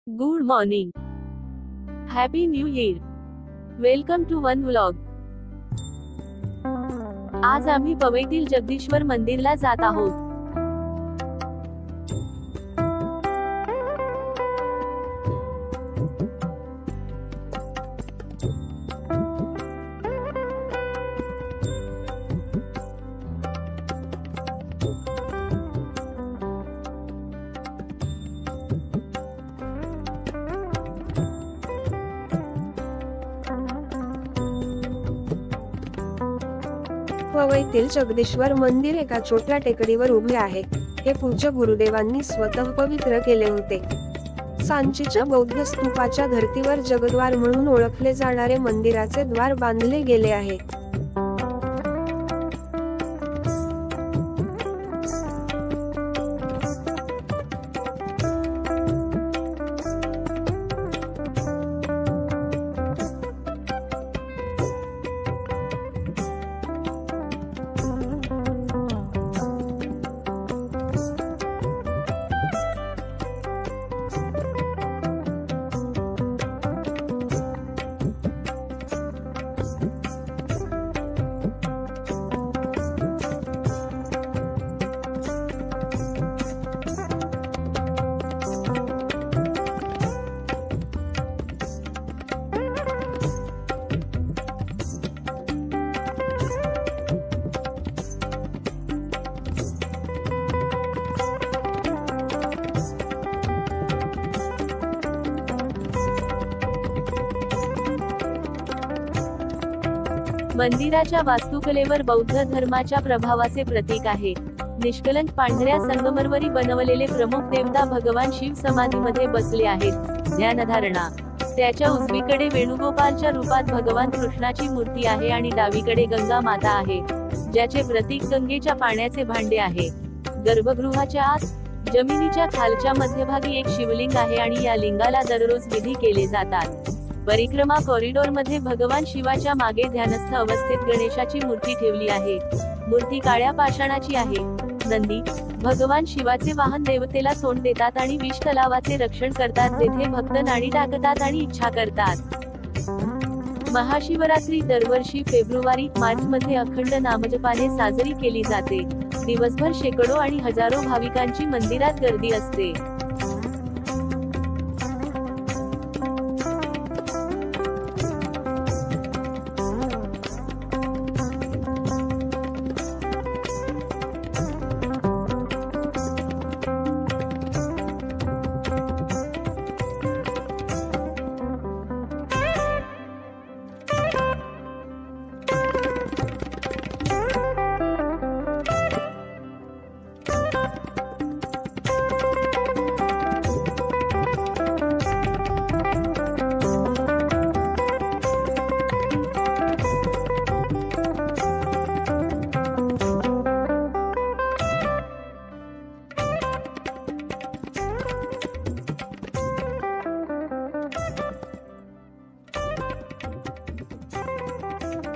Good morning. Happy New Year. Welcome to one vlog. आज आम्ही पवईतील जगदीश्वर मंदिरला जात आहोत. पवईतील जगदीश्वर मंदिर एका छोट्या टेकडीवर उभे आहे. हे पूज्य गुरुदेवांनी स्वतः पवित्र केले होते. सांचीच्या बौद्ध स्तूपाच्या धर्तीवर जगद्वार म्हणून ओळखले जाणारे मंदिराचे द्वार बांधले गेले आहे. मंदिराच्या वास्तुकलेवर बौद्ध धर्माच्या प्रभावाचे प्रतीक आहे. निष्कलंक पांढऱ्या संगमरवरी बनवलेले प्रमुख देवता भगवान शिव समाधीमध्ये बसले आहेत. ध्यानधारणा. त्याच्या उजवीकडे वेणुगोपालच्या रूपात भगवान कृष्णाची मूर्ती आहे आणि डावीकडे गंगा माता आहे, ज्याचे प्रतीक गंगेच्या पाण्याचे भांडे आहे. गर्भगृहाच्या आत जमिनीच्या खालच्या मध्यभागी एक शिवलिंग आहे आणि या लिंगाला दररोज विधी केले जातात. परिक्रमा कॉरिडॉर मध्ये भगवान शिवाच्या मागे ध्यानस्थ अवस्थेत गणेशाची मूर्ती ठेवली आहे. मूर्ती काळ्या पाषाणाची आहे. नंदी भगवान शिवाचे वाहन देवतेला तोंड देतात आणि विष तलावाचे रक्षण करतात, जेथे भक्त नाणी टाकतात आणि इच्छा करतात. महाशिवरात्री दरवर्षी फेब्रुवारी-मार्च मध्ये अखंड नामजपाने साजरी केली जाते. दिवसभर शेकडो आणि हजारो भाविकांची मंदिरात गर्दी असते.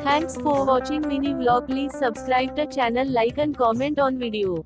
Thanks for watching mini vlog. Please subscribe the channel, like and comment on video.